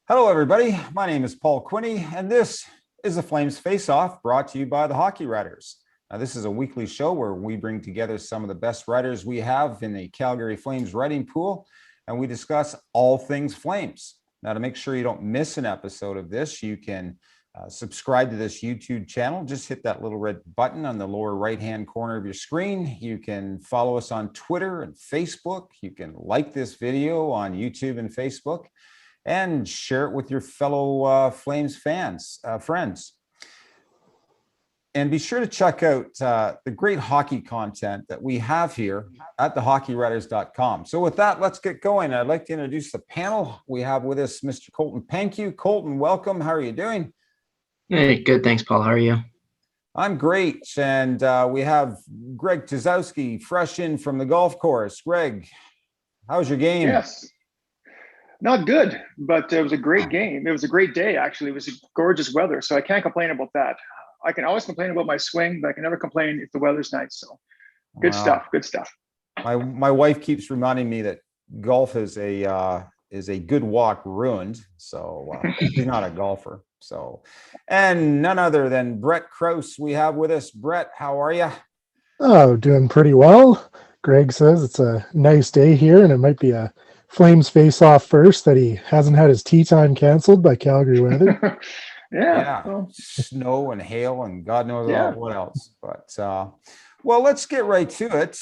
Hello, everybody. My name is Paul Quinney, and this is the Flames Faceoff brought to you by the Hockey Writers. Now, this is a weekly show where we bring together some of the best writers we have in the Calgary Flames writing pool, and we discuss all things Flames. Now, to make sure you don't miss an episode of this, you can subscribe to this YouTube channel. Just hit that little red button on the lower right-hand corner of your screen. You can follow us on Twitter and Facebook. You can like this video on YouTube and Facebook, and share it with your fellow Flames friends. And be sure to check out the great hockey content that we have here at thehockeywriters.com. So with that, let's get going. I'd like to introduce the panel. We have with us Mr. Colton Pankiw. Colton, welcome. How are you doing? Hey, good. Thanks, Paul. How are you? I'm great. And we have Greg Tysowski, fresh in from the golf course. Greg, how was your game? Yes. Not good, but it was a great game. It was a great day, actually. It was gorgeous weather, so I can't complain about that. I can always complain about my swing, but I can never complain if the weather's nice. So good stuff. Good stuff. My wife keeps reminding me that golf is a good walk ruined. So she's not a golfer. So, and none other than Brett Krauss we have with us. Brett, how are you? Oh, doing pretty well. Greg says it's a nice day here, and it might be a Flames face-off first that he hasn't had his tea time canceled by Calgary weather. Yeah. Well, snow and hail and God knows what else. But well, let's get right to it.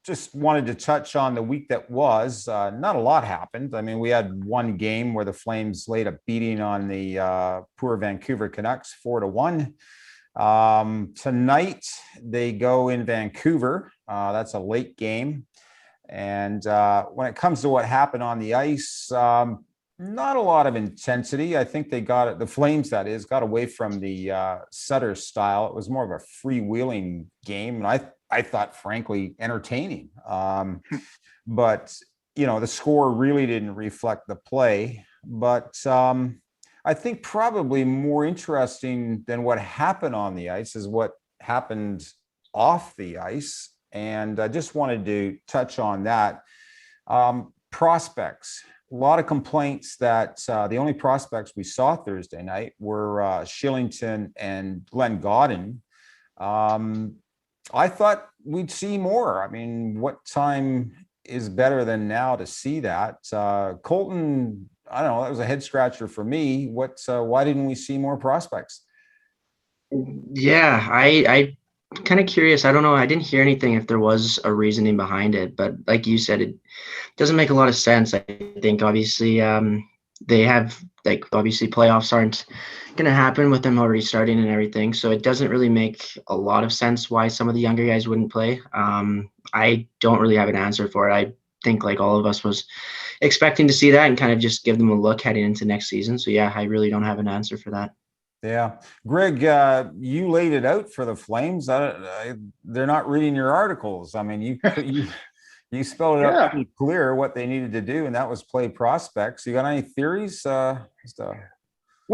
Just wanted to touch on the week that was. Not a lot happened. I mean, we had one game where the Flames laid a beating on the poor Vancouver Canucks 4-1. Tonight they go in Vancouver. That's a late game. And when it comes to what happened on the ice, not a lot of intensity. I think they got it. The Flames, that is, got away from the Sutter style. It was more of a freewheeling game, and I thought, frankly, entertaining. But you know, the score really didn't reflect the play. But I think probably more interesting than what happened on the ice is what happened off the ice. And I just wanted to touch on that. Prospects, a lot of complaints that the only prospects we saw Thursday night were Shillington and Glenn Gaudin. I thought we'd see more. I mean, what time is better than now to see that? Colton, I don't know, that was a head scratcher for me. Why didn't we see more prospects? Yeah, I kind of curious. I don't know. I didn't hear anything if there was a reasoning behind it, but like you said, it doesn't make a lot of sense. I think obviously they have, like, obviously playoffs aren't going to happen with them already starting and everything. So it doesn't really make a lot of sense why some of the younger guys wouldn't play. I don't really have an answer for it. I think like all of us was expecting to see that and kind of just give them a look heading into next season. So yeah, I really don't have an answer for that. Yeah. Greg, you laid it out for the Flames. They're not reading your articles. I mean, you spelled it out pretty clear what they needed to do, and that was play prospects. You got any theories? Well,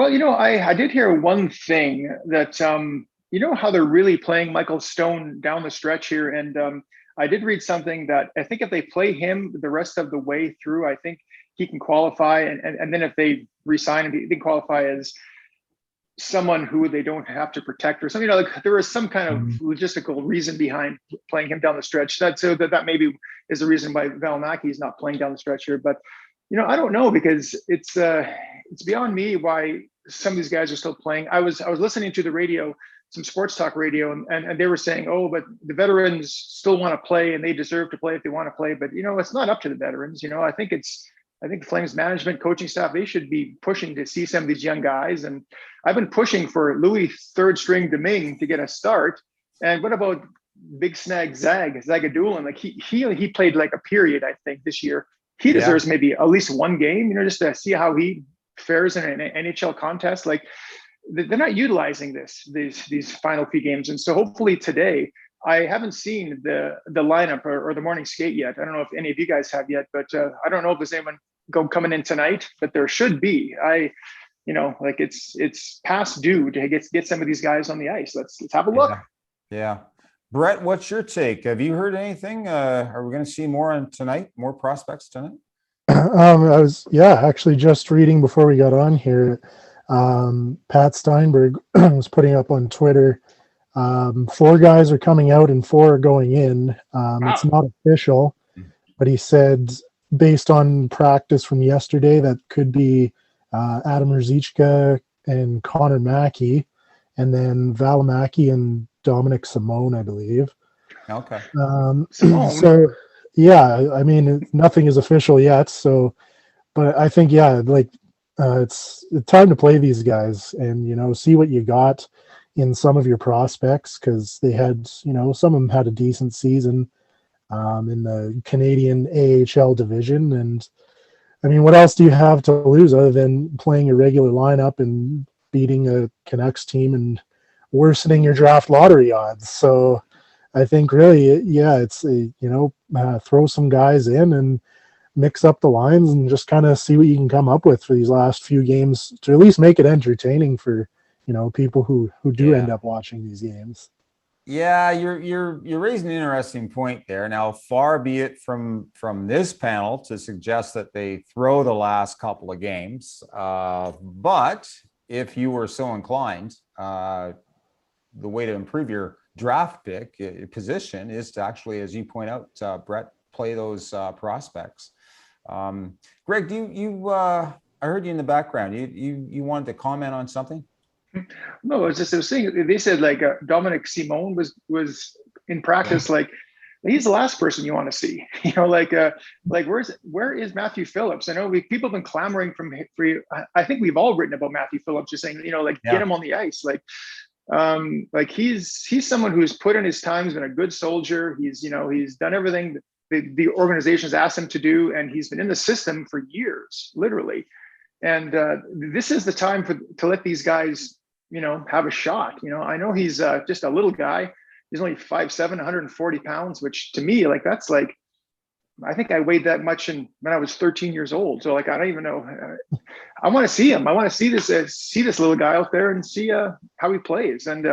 you know, I did hear one thing that, you know, how they're really playing Michael Stone down the stretch here. And I did read something that I think if they play him the rest of the way through, I think he can qualify. And then if they resign him, he can qualify as someone who they don't have to protect or something. You know, like there was some kind of logistical reason behind playing him down the stretch. That maybe is the reason why Valimaki is not playing down the stretch here. But you know, I don't know, because it's beyond me why some of these guys are still playing. I was listening to the radio, some sports talk radio, and they were saying, oh, but the veterans still want to play and they deserve to play if they want to play. But you know, it's not up to the veterans. You know, I think the Flames management, coaching staff, they should be pushing to see some of these young guys. And I've been pushing for Louis third string Domingue to get a start. And what about big snag Zagadulin? Like he played like a period, I think, this year. He deserves maybe at least one game, you know, just to see how he fares in an NHL contest. Like they're not utilizing these final few games. And so hopefully today, I haven't seen the lineup or the morning skate yet. I don't know if any of you guys have yet, but I don't know if there's anyone coming in tonight, but there should be. Like it's past due to get some of these guys on the ice. Let's have a look. Yeah. Brett, what's your take? Have you heard anything? Are we going to see more on tonight? More prospects tonight? I was, actually just reading before we got on here. Pat Steinberg was putting up on Twitter. 4 guys are coming out and 4 are going in. It's Wow. not official, but he said based on practice from yesterday, that could be Adam Ruzicka and Connor Mackey, and then Valimaki and Dominic Simone, I believe. Okay. Simone. So, yeah, I mean, nothing is official yet. So, but I think, it's time to play these guys and, see what you got in some of your prospects, because they had, some of them had a decent season in the Canadian AHL division. And I mean, what else do you have to lose other than playing a regular lineup and beating a Canucks team and worsening your draft lottery odds? So I think really, it's throw some guys in and mix up the lines and just kind of see what you can come up with for these last few games to at least make it entertaining for people who do end up watching these games. Yeah, you're raising an interesting point there. Now, far be it from this panel to suggest that they throw the last couple of games, but if you were so inclined, the way to improve your draft pick position is to actually, as you point out, Brett, play those prospects. Greg, I heard you in the background. You wanted to comment on something? No, I was saying, they said like Dominic Simone was in practice, like he's the last person you want to see, like where is Matthew Phillips? I know people have been clamoring for I think we've all written about Matthew Phillips, just saying, get him on the ice. Like he's someone who's put in his time, has been a good soldier. He's done everything the organization has asked him to do, and he's been in the system for years, literally. And this is the time to let these guys have a shot. I know he's just a little guy. He's only 5'7", 140 pounds, which to me, like, that's like, I think I weighed that much when I was 13 years old. So like, I don't even know. I want to see him. I want to see this little guy out there and see how he plays. And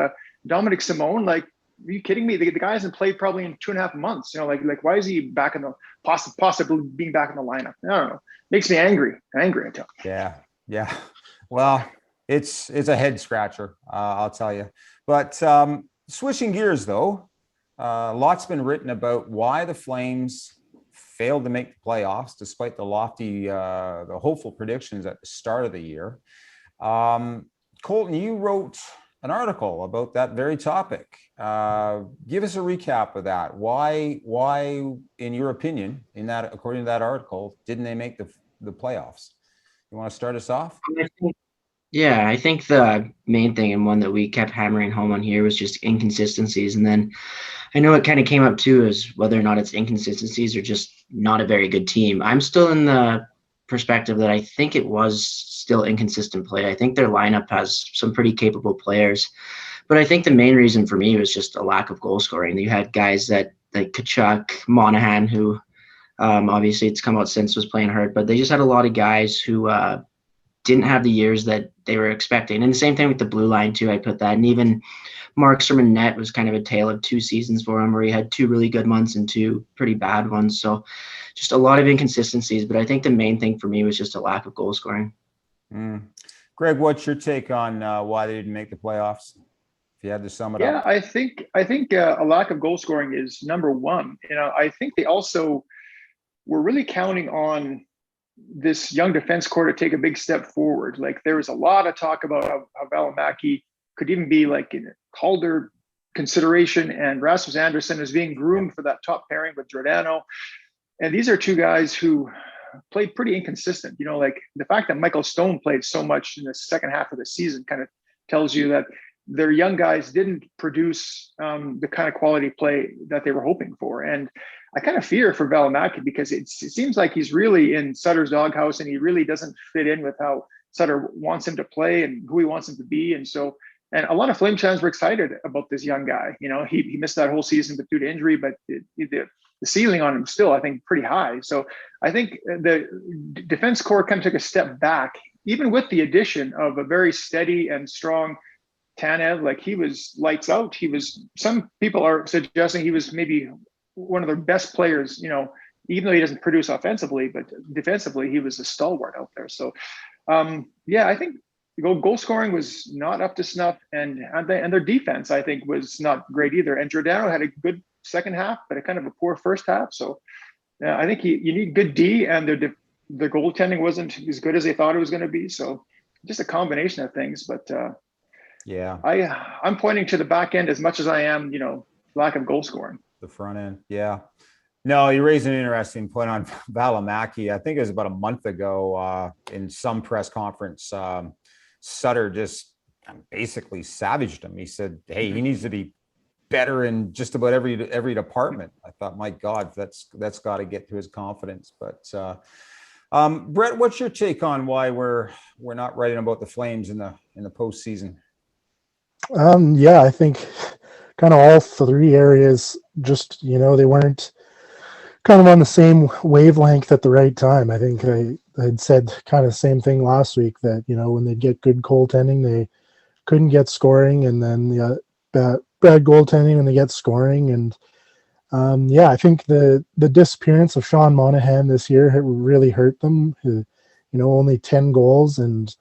Dominic Simone, like, are you kidding me? The guy hasn't played probably in 2.5 months. Like why is he back in the possibly being back in the lineup? I don't know. Makes me angry. I tell you. Yeah. Well, it's a head scratcher, I'll tell you. But switching gears, though, a lot's been written about why the Flames failed to make the playoffs despite the lofty, the hopeful predictions at the start of the year. Colton, you wrote an article about that very topic. Give us a recap of that. Why, in your opinion, according to that article, didn't they make the playoffs? You want to start us off? I think the main thing, and one that we kept hammering home on here, was just inconsistencies. And then I know it kind of came up too, is whether or not it's inconsistencies or just not a very good team. I'm still in the perspective that I think it was still inconsistent play. I think their lineup has some pretty capable players, but I think the main reason for me was just a lack of goal scoring. You had guys like Tkachuk, Monahan, who obviously it's come out since was playing hurt, but they just had a lot of guys who didn't have the years that they were expecting. And the same thing with the blue line too. I put that, and even Markstrom and Net was kind of a tale of 2 seasons for him, where he had 2 really good months and 2 pretty bad ones. So just a lot of inconsistencies, but I think the main thing for me was just a lack of goal scoring. Greg, what's your take on why they didn't make the playoffs? If you had to sum it up. Yeah, I think a lack of goal scoring is number one. I think they also were really counting on this young defense core to take a big step forward. Like, there was a lot of talk about how Valimaki could even be like in Calder consideration, and Rasmus Andersson is being groomed for that top pairing with Giordano. And these are 2 guys who played pretty inconsistent. Like, the fact that Michael Stone played so much in the second half of the season kind of tells you that their young guys didn't produce the kind of quality play that they were hoping for. And I kind of fear for Valimaki, because it seems like he's really in Sutter's doghouse, and he really doesn't fit in with how Sutter wants him to play and who he wants him to be. And a lot of Flame fans were excited about this young guy. He missed that whole season due to injury, but the ceiling on him still, I think, pretty high. So I think the defense core kind of took a step back, even with the addition of a very steady and strong Tanev. Like, he was lights out. Some people are suggesting he was maybe one of the best players, even though he doesn't produce offensively, but defensively, he was a stalwart out there. So, I think goal scoring was not up to snuff, and their defense, I think, was not great either. And Giordano had a good second half, but a kind of a poor first half. So, I think you need good D, and their goaltending wasn't as good as they thought it was going to be. So, just a combination of things. But I'm pointing to the back end as much as I am, lack of goal scoring. The front end, yeah. No, you raised an interesting point on Valimaki. I think it was about a month ago in some press conference. Sutter just basically savaged him. He said, "Hey, he needs to be better in just about every department." I thought, my God, that's got to get to his confidence. But Brett, what's your take on why we're not writing about the Flames in the postseason? I think kind of all three areas, just, they weren't kind of on the same wavelength at the right time. I think I'd said kind of the same thing last week, that, when they get good goaltending, they couldn't get scoring, and then bad goaltending when they get scoring. And I think the disappearance of Sean Monahan this year really hurt them. Only 10 goals, and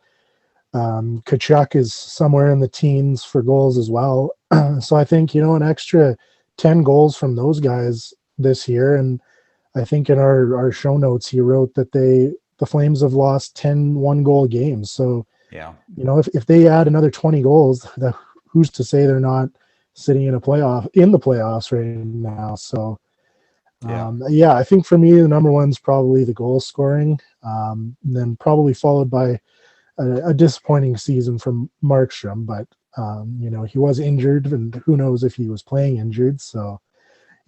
Tkachuk is somewhere in the teens for goals as well. So I think, an extra 10 goals from those guys this year. And I think in our show notes, he wrote that the Flames have lost 10 one-goal games. So, if they add another 20 goals, who's to say they're not sitting in the playoffs right now? So, I think for me, the number one's probably the goal scoring, and then probably followed by a disappointing season from Markstrom. But, he was injured, and who knows if he was playing injured. So,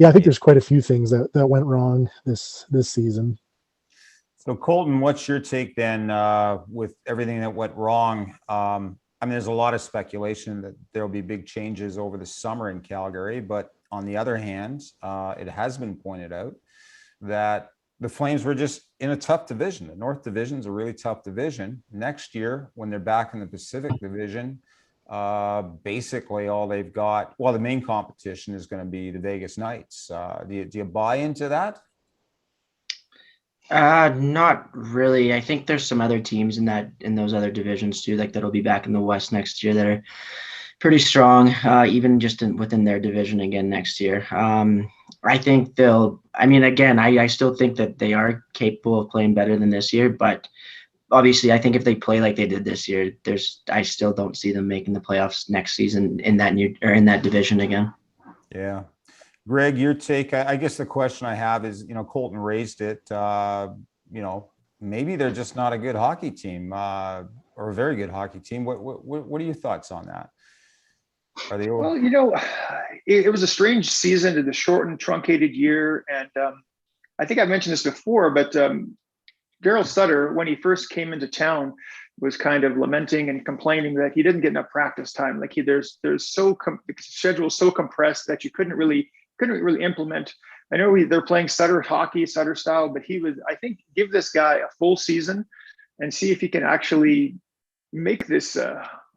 I think there's quite a few things that went wrong this season. So, Colton, what's your take then with everything that went wrong? There's a lot of speculation that there'll be big changes over the summer in Calgary, but on the other hand, it has been pointed out that the Flames were just in a tough division. The North Division is a really tough division. Next year, when they're back in the Pacific Division, basically all they've got, the main competition is going to be the Vegas Knights. Do you buy into that? Not really. I think there's some other teams in those other divisions too, like that'll be back in the West next year, that are pretty strong, even just within their division again next year. I think I still think that they are capable of playing better than this year, but obviously I think if they play like they did this year, I still don't see them making the playoffs next season in that division again. Yeah. Greg, your take? I guess the question I have is, Colton raised it, maybe they're just not a good hockey team, or a very good hockey team. What are your thoughts on that? Are they over? Well, it was a strange season to the shortened, truncated year. And I think I mentioned this before, but Daryl Sutter, when he first came into town, was kind of lamenting and complaining that he didn't get enough practice time. Like the schedule was so compressed that you couldn't really implement. I know they're playing Sutter hockey, Sutter style, but I think, give this guy a full season and see if he can actually make this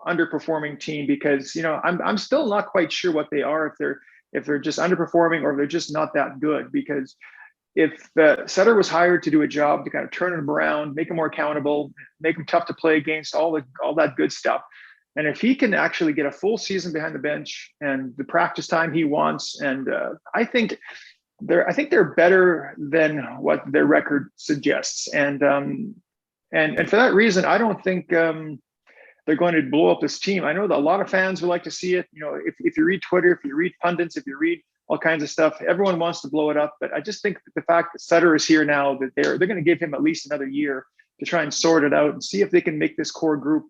underperforming team, because I'm still not quite sure what they are, if they're just underperforming or if they're just not that good. Because if Sutter was hired to do a job to kind of turn him around, make him more accountable, make him tough to play against, all that good stuff, and if he can actually get a full season behind the bench and the practice time he wants, and I think they're better than what their record suggests, and for that reason, I don't think they're going to blow up this team. I know that a lot of fans would like to see it. If you read Twitter, if you read pundits, if you read all kinds of stuff, everyone wants to blow it up. But I just think the fact that Sutter is here now, that they're going to give him at least another year to try and sort it out and see if they can make this core group,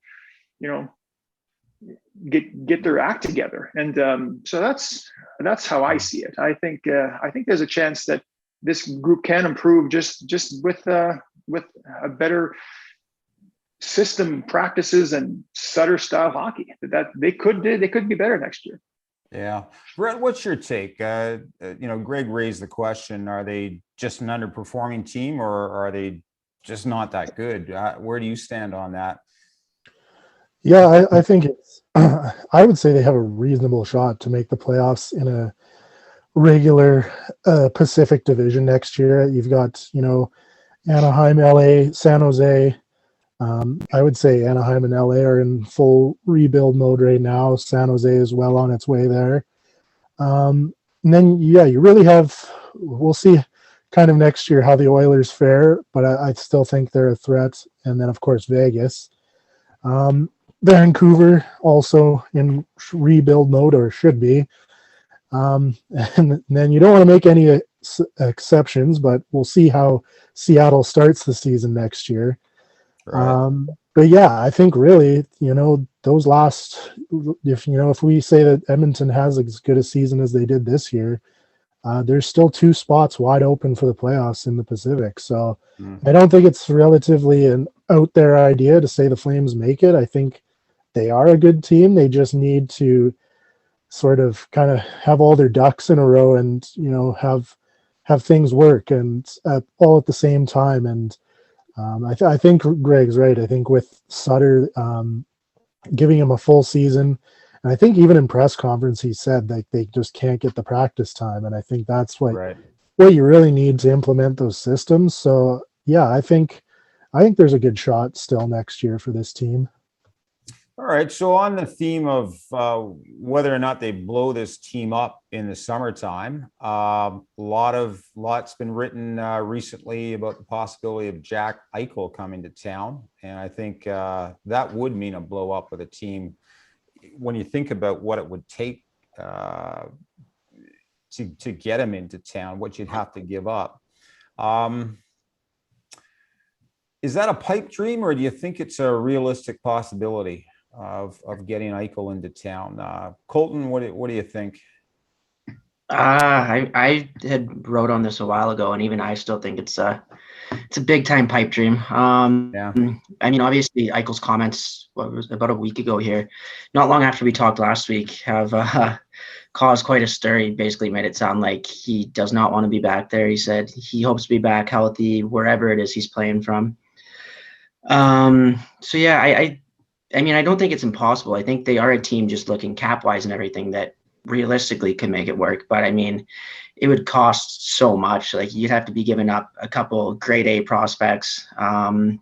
get their act together. And so that's how I see it. I think there's a chance that this group can improve just with a better system, practices, and Sutter style hockey. That they could be better next year. Yeah. Brett, what's your take? Greg raised the question, are they just an underperforming team, or are they just not that good? Where do you stand on that? Yeah, I think I would say they have a reasonable shot to make the playoffs in a regular Pacific Division next year. You've got, Anaheim, LA, San Jose. I would say Anaheim and LA are in full rebuild mode right now. San Jose is well on its way there. And then, you really we'll see kind of next year how the Oilers fare, but I still think they're a threat. And then, of course, Vegas. Vancouver also in rebuild mode, or should be. And then you don't want to make any exceptions, but we'll see how Seattle starts the season next year. Right. But yeah, I think really, those last, if we say that Edmonton has as good a season as they did this year, there's still 2 spots wide open for the playoffs in the Pacific. So I don't think it's relatively an out there idea to say the Flames make it. I think they are a good team. They just need to sort of kind of have all their ducks in a row and, have things work and all at the same time. And I think Greg's right. I think with Sutter giving him a full season, and I think even in press conference he said that they just can't get the practice time, and I think that's what you really need to implement those systems. So yeah, I think there's a good shot still next year for this team. All right. So on the theme of whether or not they blow this team up in the summertime, lots been written recently about the possibility of Jack Eichel coming to town, and I think that would mean a blow up of the team. When you think about what it would take to get him into town, what you'd have to give up. Is that a pipe dream, or do you think it's a realistic possibility of getting Eichel into town? Colton, what do you think? I had wrote on this a while ago, and even I still think it's a big time pipe dream. Yeah. I mean, obviously Eichel's comments about a week ago here, not long after we talked last week, have caused quite a stir. He basically made it sound like he does not want to be back there. He said he hopes to be back healthy wherever it is he's playing from. So yeah, I mean, I don't think it's impossible. I think they are a team, just looking cap wise and everything, that realistically can make it work. But I mean, it would cost so much. Like, you'd have to be giving up a couple grade A prospects. And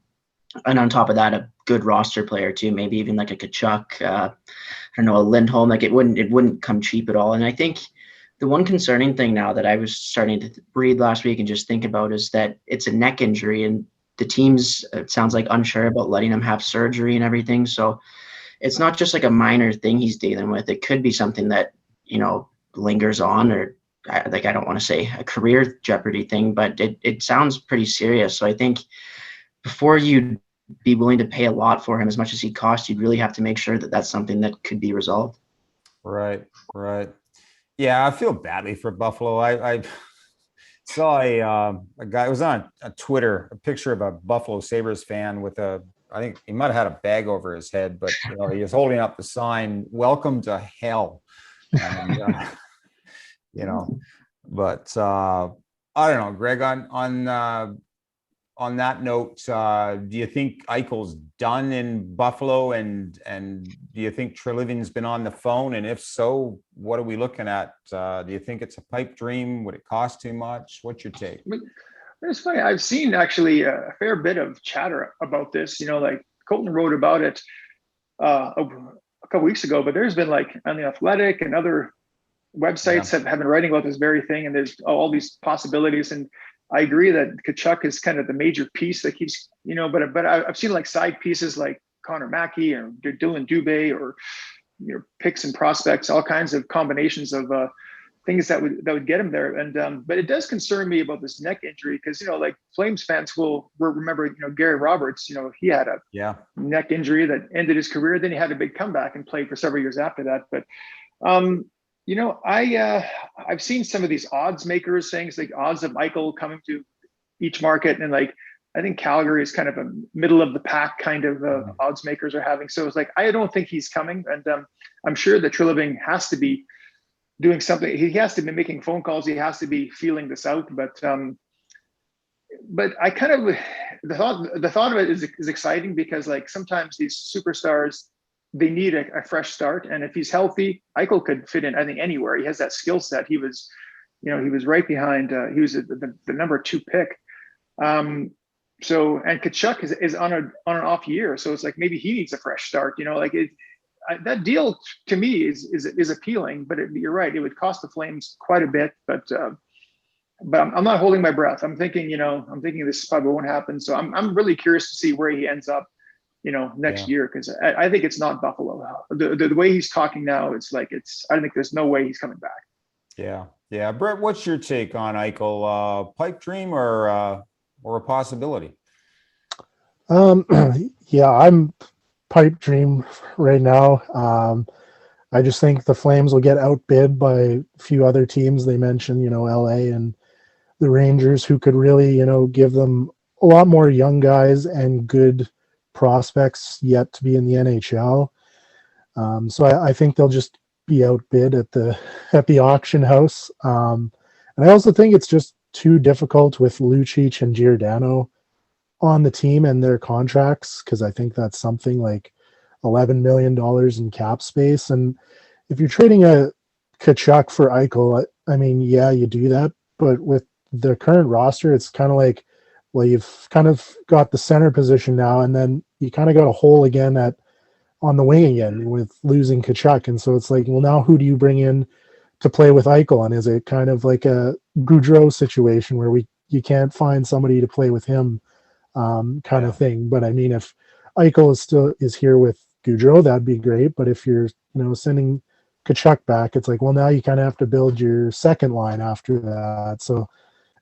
on top of that, a good roster player too, maybe even like a Kachuk, I don't know, a Lindholm. Like, it wouldn't come cheap at all. And I think the one concerning thing now that I was starting to read last week and just think about is that it's a neck injury, and the team's, it sounds like, unsure about letting him have surgery and everything. So it's not just like a minor thing he's dealing with. It could be something that, lingers on, or like, I don't want to say a career jeopardy thing, but it sounds pretty serious. So I think before you'd be willing to pay a lot for him, as much as he costs, you'd really have to make sure that that's something that could be resolved. Right. Yeah, I feel badly for Buffalo. I saw a guy, it was on a Twitter, a picture of a Buffalo Sabres fan with I think he might have had a bag over his head, but he was holding up the sign, "Welcome to hell." And, but I don't know, Greg, on that note, do you think Eichel's done in Buffalo, and do you think Treliving's been on the phone? And if so, what are we looking at? Do you think it's a pipe dream? Would it cost too much? What's your take? It's funny. I've seen actually a fair bit of chatter about this. Like Colton wrote about it a couple weeks ago, but there's been, like, on The Athletic and other websites have been writing about this very thing, and there's all these possibilities. And I agree that Kachuk is kind of the major piece that keeps, but I've seen like side pieces like Connor Mackey or Dylan Dubé, or picks and prospects, all kinds of combinations of things that would get him there. And but it does concern me about this neck injury, because like Flames fans will remember Gary Roberts. He had a neck injury that ended his career. Then he had a big comeback and played for several years after that. But I've seen some of these odds makers saying it's like odds of Eichel coming to each market, and like I think Calgary is kind of a middle of the pack kind of odds makers are having. So it's like, I don't think he's coming, and I'm sure that Treliving has to be doing something. He has to be making phone calls. He has to be feeling this out. But I kind of, the thought of it is exciting, because like sometimes these superstars, they need a fresh start. And if he's healthy, Eichel could fit in, I think, anywhere. He has that skill set. He was, He was right behind. He was the number 2 pick. And Tkachuk is on an off year, so it's like maybe he needs a fresh start. That deal to me is appealing, but you're right, it would cost the Flames quite a bit. But I'm not holding my breath. I'm thinking this probably won't happen. So I'm really curious to see where he ends up, next year, because I think it's not Buffalo. The way he's talking now, it's like I think there's no way he's coming back. Yeah. Brett, what's your take on Eichel? Pipe dream or a possibility? Yeah, I'm pipe dream right now. I just think the Flames will get outbid by a few other teams. They mentioned, LA and the Rangers, who could really, give them a lot more young guys and good prospects yet to be in the NHL. So I think they'll just be outbid at the auction house. And I also think it's just too difficult with Lucic and Giordano on the team and their contracts, because I think that's something like $11 million in cap space. And if you're trading a Tkachuk for Eichel, I mean, yeah, you do that, but with the current roster, it's kind of like, well, you've kind of got the center position now, and then you kind of got a hole again on the wing again with losing Tkachuk. And so it's like, well, now who do you bring in to play with Eichel? And is it kind of like a Gaudreau situation where you can't find somebody to play with him, kind of thing? But I mean, if Eichel is here with Gaudreau, that'd be great. But if you're, sending Tkachuk back, it's like, well, now you kind of have to build your second line after that. So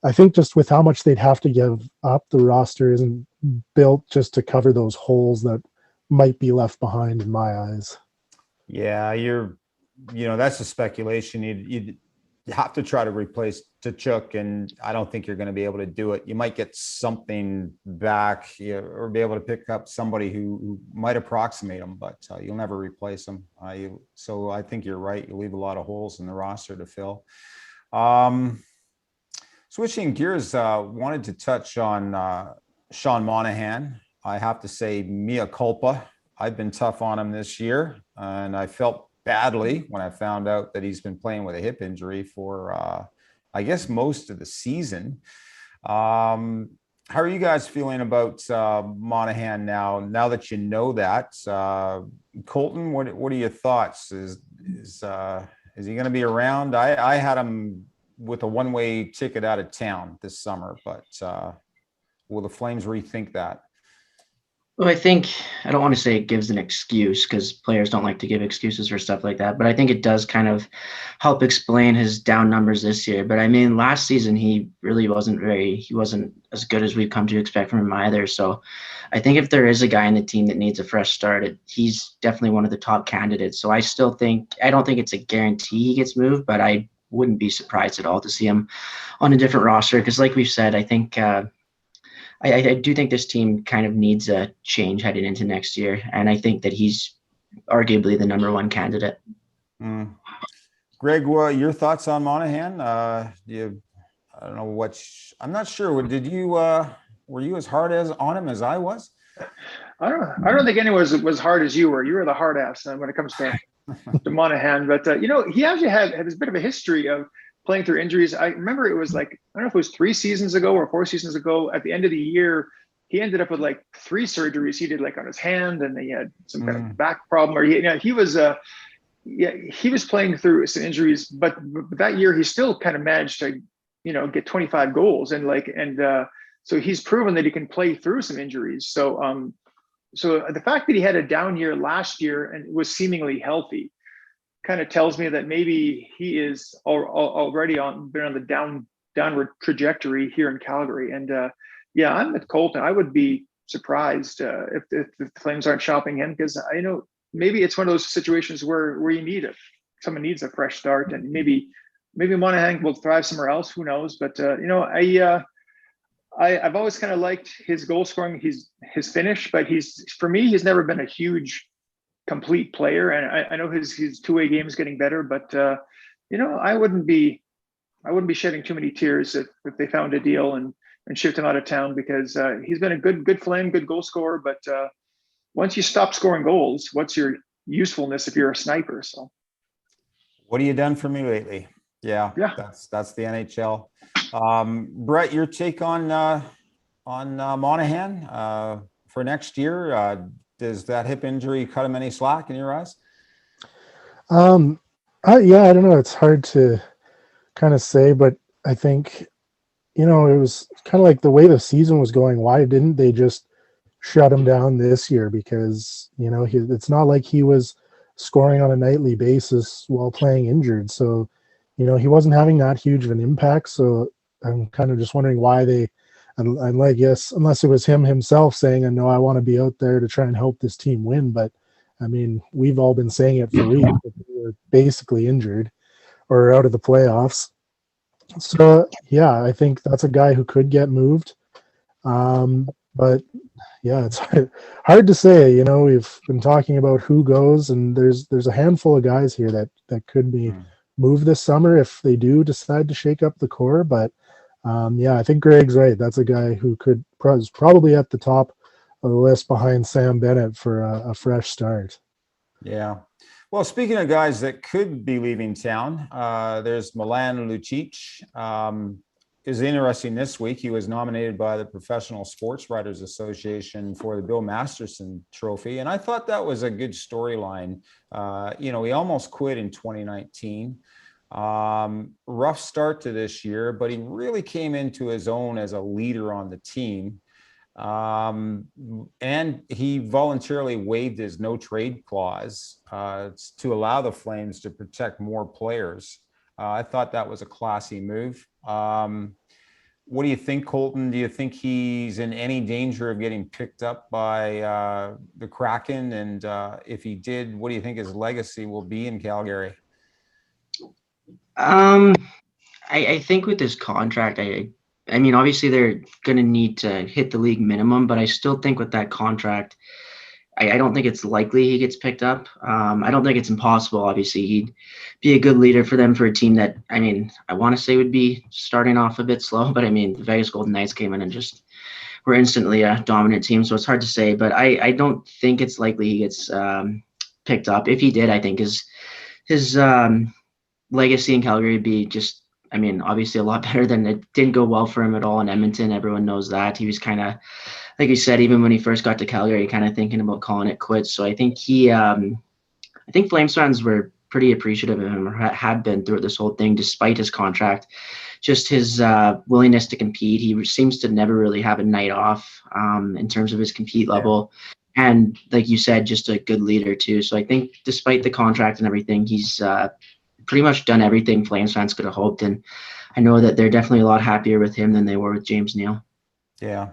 I think just with how much they'd have to give up, the roster isn't built just to cover those holes that might be left behind in my eyes. Yeah, that's a speculation. You have to try to replace Tkachuk, and I don't think you're going to be able to do it. You might get something back, or be able to pick up somebody who might approximate him, but you'll never replace him. So I think you're right. You leave a lot of holes in the roster to fill. Switching gears, wanted to touch on Sean Monahan. I have to say, mea culpa. I've been tough on him this year, and I felt badly when I found out that he's been playing with a hip injury for, I guess, most of the season. How are you guys feeling about Monahan now that you know that? Colton, what are your thoughts? Is he going to be around? I had him with a one-way ticket out of town this summer, but will the Flames rethink that? Well, I don't want to say it gives an excuse, because players don't like to give excuses for stuff like that, but I think it does kind of help explain his down numbers this year. But I mean, last season, he really wasn't as good as we've come to expect from him either. So I think if there is a guy in the team that needs a fresh start, he's definitely one of the top candidates. So I don't think it's a guarantee he gets moved, but I wouldn't be surprised at all to see him on a different roster. Because like we've said, I think, I do think this team kind of needs a change heading into next year, and I think that he's arguably the number one candidate. Greg, your thoughts on Monahan? I don't know I'm not sure. Were you as hard on him as I was? I don't think anyone was as hard as you were. You were the hard ass when it comes to Monahan, but he actually had a bit of a history of playing through injuries. I remember it was like, I don't know if it was 3 seasons ago or 4 seasons ago, at the end of the year, he ended up with like 3 surgeries. He did like on his hand, and he had some kind of back problem, or he was playing through some injuries, but that year he still kind of managed to, get 25 goals so he's proven that he can play through some injuries. So the fact that he had a down year last year and was seemingly healthy kind of tells me that maybe he is already been on the downward trajectory here in Calgary. And I'm with Colton. I would be surprised if the Flames aren't shopping him, because I know maybe it's one of those situations where someone needs a fresh start, and maybe Monahan will thrive somewhere else. Who knows? But I've always kind of liked his goal scoring, his finish, but for me he's never been a huge complete player, and I know his two-way game is getting better, but I wouldn't be shedding too many tears if they found a deal and shipped him out of town, because he's been a good Flame, good goal scorer, but once you stop scoring goals, what's your usefulness if you're a sniper? So what have you done for me lately? Yeah, Yeah. that's the NHL. Brett, your take on Monahan for next year? Does that hip injury cut him any slack in your eyes? Yeah, I don't know. It's hard to kind of say, but I think, it was kind of like the way the season was going. Why didn't they just shut him down this year? Because, it's not like he was scoring on a nightly basis while playing injured. So, he wasn't having that huge of an impact. So I'm kind of just wondering why and I guess, unless it was him himself saying, I know I want to be out there to try and help this team win. But I mean, we've all been saying it for weeks that they were basically injured or out of the playoffs. So yeah, I think that's a guy who could get moved. But yeah, it's hard to say. We've been talking about who goes, and there's a handful of guys here that could be moved this summer if they do decide to shake up the core. But yeah, I think Greg's right. That's a guy who is probably at the top of the list behind Sam Bennett for a fresh start. Yeah. Well, speaking of guys that could be leaving town, there's Milan Lucic. Is interesting this week. He was nominated by the Professional Sports Writers Association for the Bill Masterson Trophy, and I thought that was a good storyline. He almost quit in 2019. Rough start to this year, but he really came into his own as a leader on the team. And he voluntarily waived his no trade clause to allow the Flames to protect more players. I thought that was a classy move. What do you think, Colton? Do you think he's in any danger of getting picked up by the Kraken? And if he did, what do you think his legacy will be in Calgary? I think with this contract, I mean, obviously they're going to need to hit the league minimum, but I still think with that contract, I don't think it's likely he gets picked up. I don't think it's impossible. Obviously, he'd be a good leader for them for a team that, I mean, I want to say would be starting off a bit slow, but I mean, the Vegas Golden Knights came in and just were instantly a dominant team, so it's hard to say, but I don't think it's likely he gets picked up. If he did, I think his legacy in Calgary would be just, I mean, obviously a lot better than it didn't go well for him at all in Edmonton. Everyone knows that. He was kind of, like you said, even when he first got to Calgary, kind of thinking about calling it quits. So I think I think Flames fans were pretty appreciative of him, or had been throughout this whole thing, despite his contract. Just his willingness to compete. He seems to never really have a night off in terms of his compete level. Yeah. And like you said, just a good leader too. So I think despite the contract and everything, he's pretty much done everything Flames fans could have hoped. And I know that they're definitely a lot happier with him than they were with James Neal. Yeah.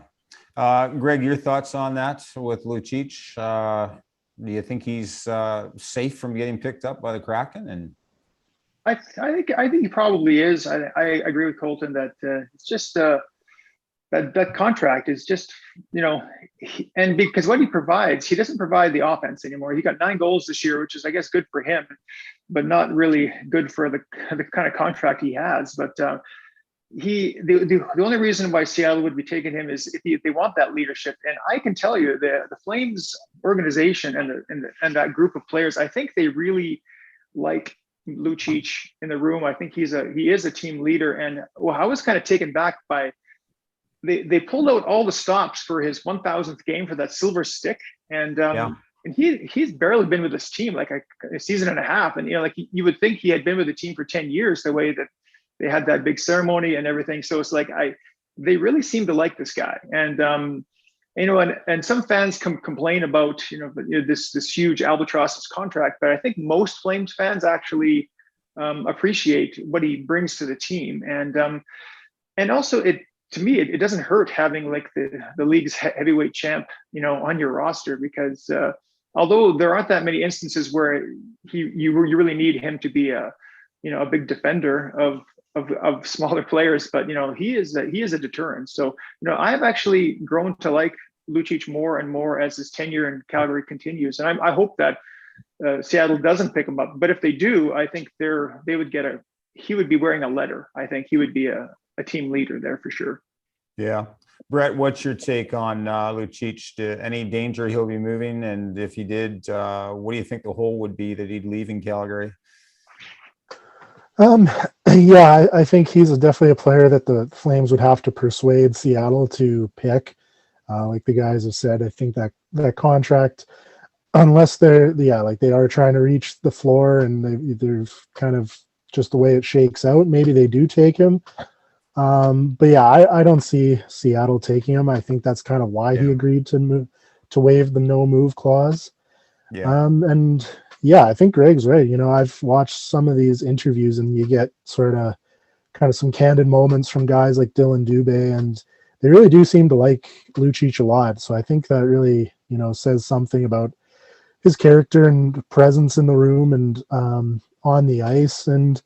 Greg, your thoughts on that with Lucic? Do you think he's safe from getting picked up by the Kraken? And I think he probably is. I agree with Colton that it's just that contract is just, and because what he provides, he doesn't provide the offense anymore. He got 9 goals this year, which is, I guess, good for him, but not really good for the kind of contract he has. But the only reason why Seattle would be taking him is if they want that leadership. And I can tell you the Flames organization and that group of players, I think they really like Lucic in the room. I think he is a team leader. And I was kind of taken back by they pulled out all the stops for his 1000th game for that silver stick, and he's barely been with this team like a season and a half. And like you would think he had been with the team for 10 years, the way that they had that big ceremony and everything. So it's like they really seem to like this guy. And and some fans complain about this huge albatross contract, but I think most Flames fans actually appreciate what he brings to the team. And also to me, it doesn't hurt having like the league's heavyweight champ, on your roster, because although there aren't that many instances where you really need him to be a big defender of smaller players, but he is a deterrent. So I have actually grown to like Lucic more and more as his tenure in Calgary continues, and I hope that Seattle doesn't pick him up. But if they do, I think he would be wearing a letter. I think he would be a team leader there for sure. Yeah. Brett, what's your take on Lucic? Any danger he'll be moving? And if he did, what do you think the hole would be that he'd leave in Calgary? Um, yeah, I think he's definitely a player that the Flames would have to persuade Seattle to pick. Like the guys have said, I think that contract, unless like they are trying to reach the floor and they're kind of just the way it shakes out, maybe they do take him. But yeah, I don't see Seattle taking him. I think that's kind of why he agreed to move, to waive the no move clause. Yeah. And yeah, I think Greg's right. You know, I've watched some of these interviews and you get sort of kind of some candid moments from guys like Dylan Dubé, and they really do seem to like Lucic a lot. So I think that really, you know, says something about his character and presence in the room and on the ice. And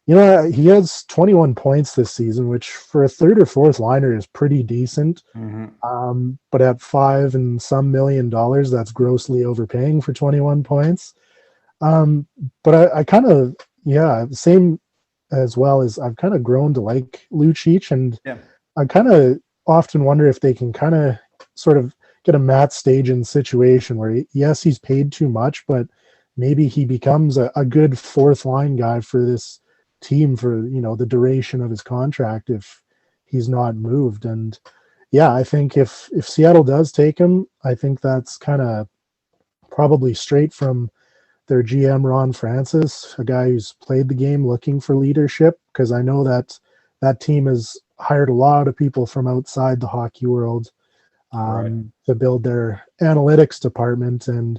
you know, he has 21 points this season, which for a third or fourth liner is pretty decent. But at $5 million, that's grossly overpaying for 21 points. But I kind of, yeah, same as well as I've kind of grown to like Lucic, and I kind of often wonder if they can kind of sort of get a Matt Stajan situation where, yes, he's paid too much, but maybe he becomes a good fourth line guy for this team for, you know, the duration of his contract if he's not moved. And yeah, I think if Seattle does take him, I think that's kind of probably straight from their GM Ron Francis, a guy who's played the game looking for leadership, because I know that team has hired a lot of people from outside the hockey world to build their analytics department. And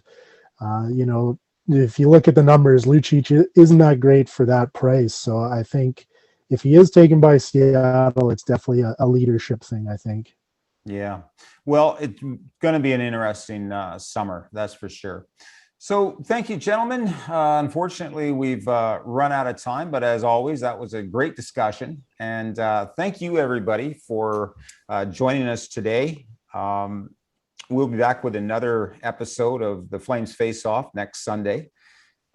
you know, if you look at the numbers, Lucic isn't that great for that price. So I think if he is taken by Seattle, it's definitely a leadership thing, I think. Yeah. Well, it's going to be an interesting summer, that's for sure. So thank you, gentlemen. Unfortunately, we've run out of time, but as always, that was a great discussion. And thank you, everybody, for joining us today. We'll be back with another episode of the Flames Faceoff next Sunday.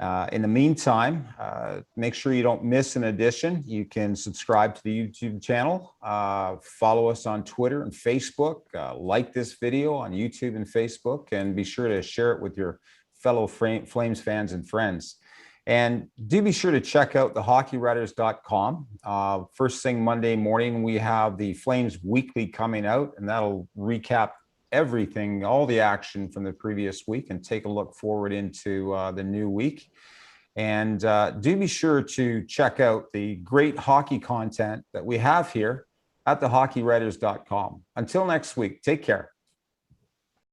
In the meantime, make sure you don't miss an edition. You can subscribe to the YouTube channel, follow us on Twitter and Facebook, like this video on YouTube and Facebook, and be sure to share it with your fellow Flames fans and friends. And do be sure to check out thehockeywriters.com. First thing Monday morning, we have the Flames Weekly coming out, and that'll recap everything, all the action from the previous week, and take a look forward into the new week. And do be sure to check out the great hockey content that we have here at thehockeywriters.com. Until next week, take care.